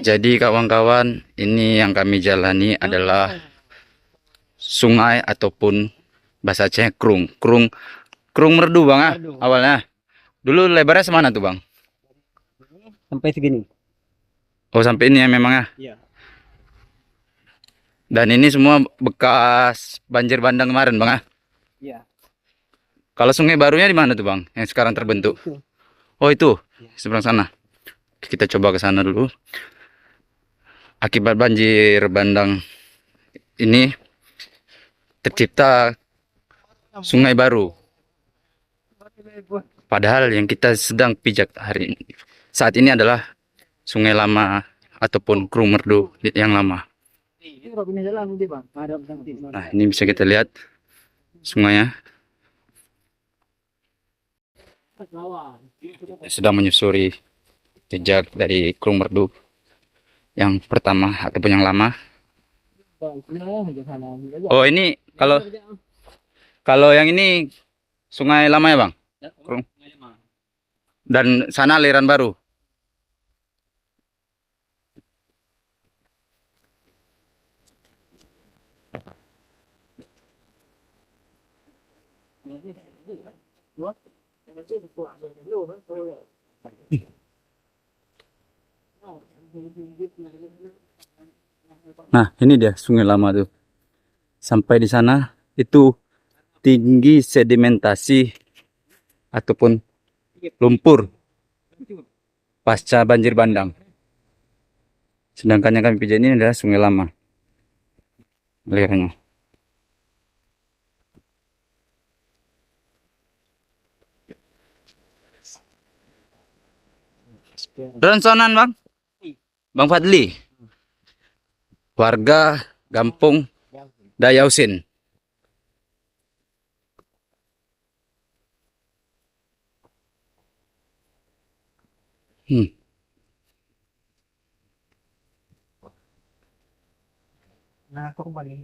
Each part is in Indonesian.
Jadi kawan-kawan, ini yang kami jalani adalah sungai ataupun bahasa Aceh krung. Krung merdu bang ah, awalnya. Dulu lebarnya semana tuh bang? Sampai segini. Oh sampai ini ya memang ya. Iya. Dan ini semua bekas banjir bandang kemarin bang ah. Iya. Kalau sungai barunya di mana tuh bang? Yang sekarang terbentuk? Itu. Oh itu, Iya. seberang sana. Kita coba ke sana dulu. Akibat banjir bandang ini tercipta sungai baru. Padahal yang kita sedang pijak hari ini, saat ini adalah sungai lama ataupun krung merdu yang lama. Nah ini bisa kita lihat sungainya sedang menyusuri jejak dari krung merdu yang pertama ataupun yang lama. Oh ini kalau kalau yang ini sungai lama ya bang? Krung. Dan sana aliran baru. Nah ini dia sungai lama tuh. Sampai di sana itu tinggi sedimentasi ataupun lumpur pasca banjir bandang. Sedangkan yang kami pijak ini adalah sungai lama alirannya. Ronsonan bang, Bang Fadli, warga Gampung Dayausin. Hmm. Nah, aku kembali.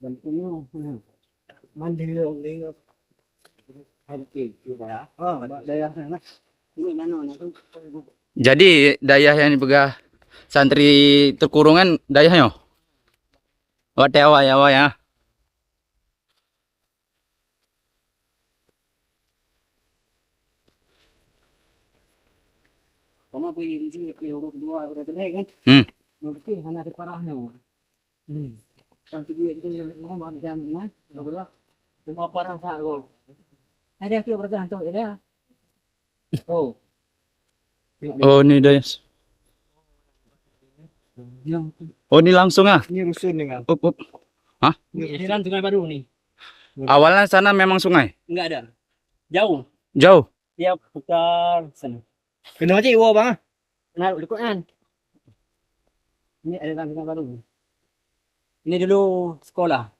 Dan ini mandiri oleh ya. Oh, daerah sana. Ini mana itu? Jadi dayah yang dipegang santri terkurungan dayahnya. Watewa ya wa ya. Kamu pergi di sini ke Eropa dua udah terlihat kan? Mungkin hanya ada parahnya. Sampai dia itu ngomong jam mana? Berapa? Semua parah sah gol. Ada yang bertahan tuh, ada. Oh. Oh ini dayah. Yang Oh ini langsung ah. ini rusun dengan. Up. Hah? Ini kan sungai baru nih. Awalnya sana memang sungai. Enggak ada. Jauh. Jauh. Dia putar sana. Kena aja iwo bang. Nah, likuan. Ini ada sungai baru. Ini dulu sekolah.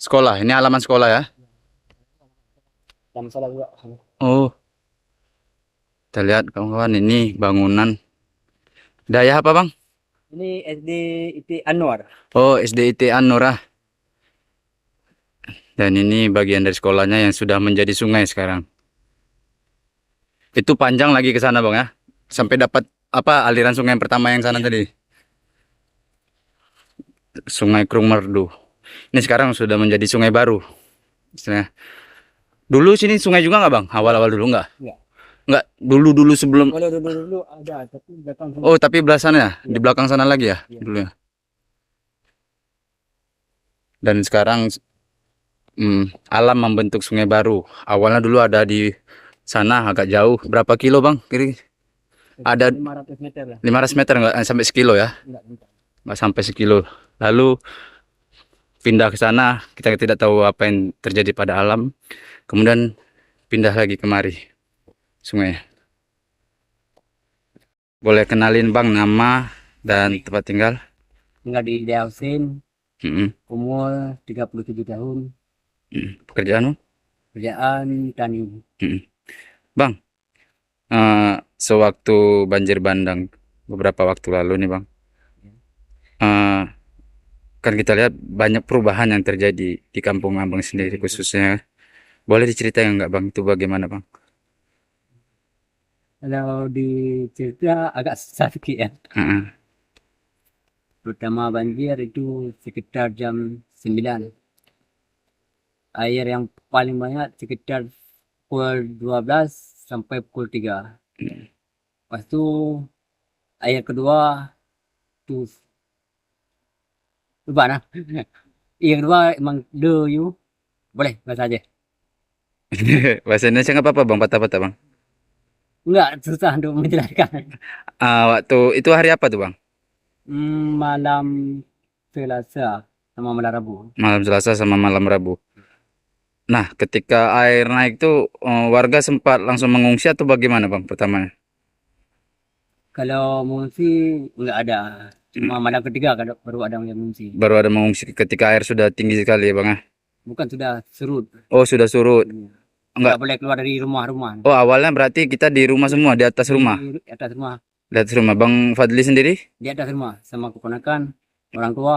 Sekolah. Ini halaman sekolah ya. Sama salah juga. Oh. Kita lihat kawan-kawan ini bangunan. Dayah apa bang? Ini SD IT Anwar. Oh SDIT An-Nurah. Dan ini bagian dari sekolahnya yang sudah menjadi sungai sekarang. Itu panjang lagi ke sana bang ya. Sampai dapat apa aliran sungai yang pertama yang sana tadi. Sungai Krung Merdu. Ini sekarang sudah menjadi sungai baru. Istilahnya. Dulu sini sungai juga nggak bang? Awal-awal dulu nggak? Enggak. Nggak. Dulu sebelum. Kalau dulu ada, tapi belakang. Oh tapi belah sana ya? Di Iya. belakang sana lagi ya? Iya. Dulu ya. Dan sekarang alam membentuk sungai baru. Awalnya dulu ada di sana agak jauh. Berapa kilo bang? Kiri ada 500 meter lah. 500 meter nggak sampai sekilo ya? Enggak. Nggak sampai sekilo. Lalu pindah ke sana, kita tidak tahu apa yang terjadi pada alam. Kemudian pindah lagi kemari sungai. Boleh kenalin bang nama dan tempat tinggal? Tinggal di Dayausin, Mm-mm. umur 37 tahun, Pekerjaan bang? kerjaan tani. Bang, sewaktu banjir bandang beberapa waktu lalu nih bang, eh, kan kita lihat banyak perubahan yang terjadi di kampung abang sendiri khususnya. Boleh diceritain nggak bang itu bagaimana bang? Kalau di cerita agak susah sedikit ya. Heeh. Pertama banjir itu sekitar jam 9. Air yang paling banyak sekitar pukul 12 sampai pukul 3. Lepas itu air kedua tuh lupa nah. Air kedua emang de you. Boleh bahasa aja. Bahasa Indonesia nggak apa-apa bang, patah-patah bang. Enggak susah untuk menjelaskan. Waktu itu hari apa tuh bang? Malam Selasa sama malam Rabu. Malam Selasa sama malam Rabu. Nah, ketika air naik tuh warga sempat langsung mengungsi atau bagaimana bang pertamanya? Kalau mengungsi enggak ada. Cuma malam ketiga kalau baru ada yang mengungsi. Baru ada mengungsi ketika air sudah tinggi sekali ya bang ya? Bukan sudah surut. Oh sudah surut. Enggak Enggak. boleh keluar dari rumah-rumah. Oh awalnya berarti kita di rumah semua, di atas rumah. Di atas rumah. Di atas rumah. Bang Fadli sendiri? Di atas rumah sama keponakan, orang tua.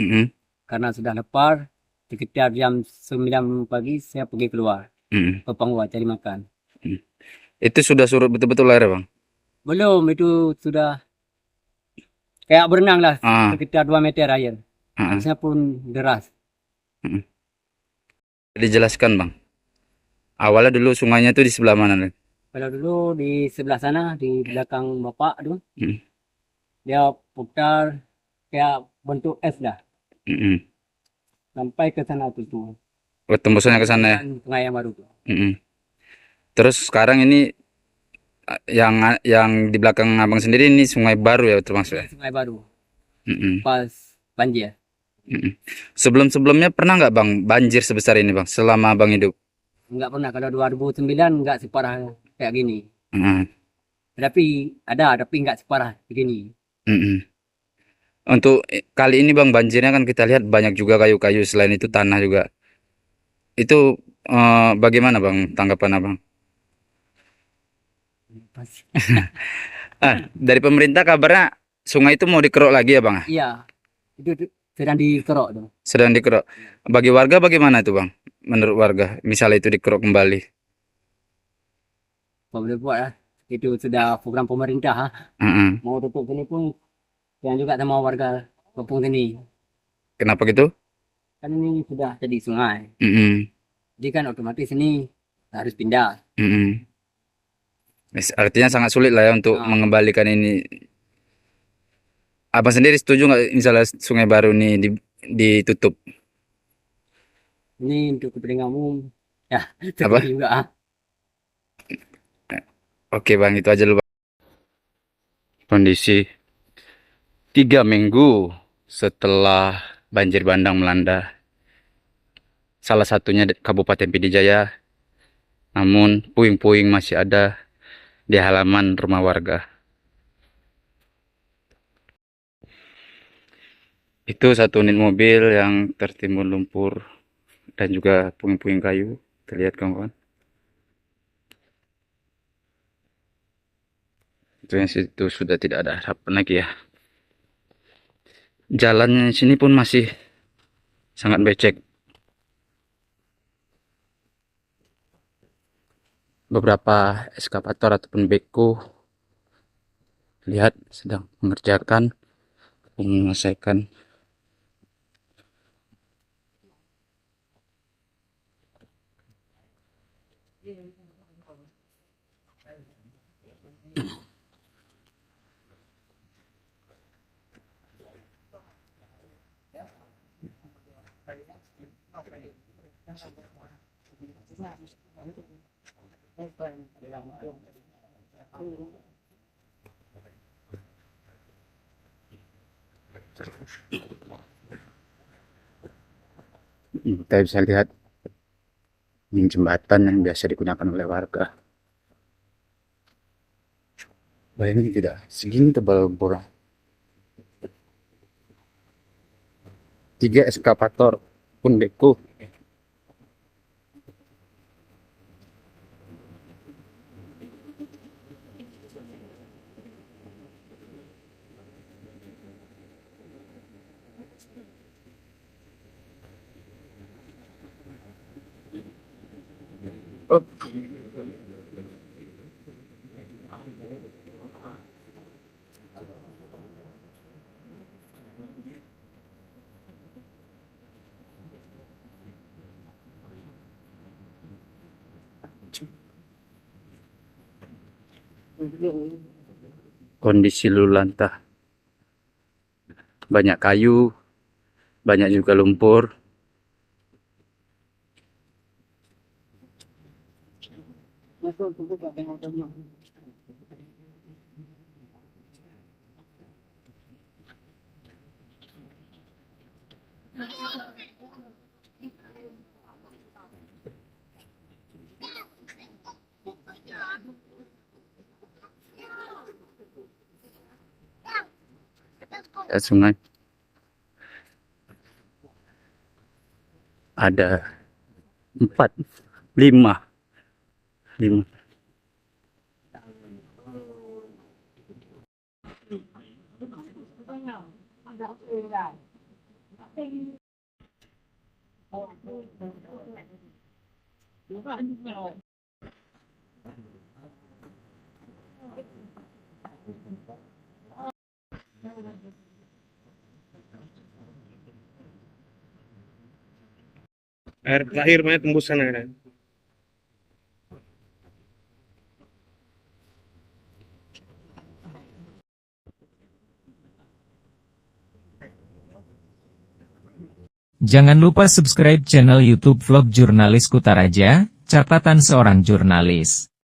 Mm-mm. Karena sudah lapar, sekitar jam 9 pagi saya pergi keluar Mm-mm. ke Panggua cari makan. Mm. Itu sudah surut betul-betul air bang? Belum, itu sudah kayak berenang lah, Ah, sekitar 2 meter air. ah, ah. Habisnya pun deras. Mm-mm. Dijelaskan bang. Awalnya dulu sungainya tuh di sebelah mana nih? Kalau dulu di sebelah sana, di belakang bapak tuh, Mm-mm. dia putar kayak bentuk S dah. Mm-mm. Sampai ke sana tuh. Oh, tembusannya ke sana ya? Sungai yang baru tuh. Mm-mm. Terus sekarang ini yang di belakang abang sendiri ini sungai baru ya termasuk ya? Ini sungai baru, Mm-mm. pas banjir. Mm-mm. Sebelum-sebelumnya pernah nggak bang banjir sebesar ini bang selama abang hidup? Enggak pernah, kalau 2009 enggak separah kayak gini. Mm-mm. Tapi ada, tapi enggak separah begini. Mm-mm. Untuk kali ini bang banjirnya kan kita lihat banyak juga kayu-kayu selain itu tanah juga. Itu bagaimana bang tanggapan abang? Pas- Dari pemerintah kabarnya sungai itu mau dikeruk lagi ya bang? Iya, itu sedang dikerok tuh. Sedang dikeruk. Bagi warga bagaimana itu bang? Menurut warga, misalnya itu dikeruk kembali. Apa boleh buat lah. Itu sudah program pemerintah. Mm-mm. Mau tutup sini pun yang juga sama warga kampung sini. Kenapa gitu? Kan ini sudah jadi sungai. Mm-mm. Jadi kan otomatis ini harus pindah. Mm-mm. Artinya sangat sulit lah ya untuk Nah, mengembalikan ini. Abang sendiri setuju nggak misalnya Sungai Baru ini ditutup? ini untuk kepentingan umum. Ya, Apa? setuju juga. Oke bang, itu aja dulu bang. Kondisi 3 minggu setelah banjir bandang melanda salah satunya di Kabupaten Pidijaya, namun puing-puing masih ada di halaman rumah warga. Itu satu unit mobil yang tertimbun lumpur dan juga puing-puing kayu. Terlihat kawan-kawan. Itu yang situ sudah tidak ada harapan lagi ya. Jalannya di sini pun masih sangat becek. Beberapa eskavator ataupun beko lihat sedang mengerjakan menyelesaikan. Kita bisa lihat ini jembatan yang biasa digunakan oleh warga. Bayangin tidak, segini tebal lumpur. 3 eskavator pun beko. Oh. Kondisi lulantah. Banyak kayu, banyak juga lumpur. Sungai ada 4, 5. Air terakhir mana tembus sana kan? Jangan lupa subscribe channel YouTube Vlog Jurnalis Kutaraja, catatan seorang jurnalis.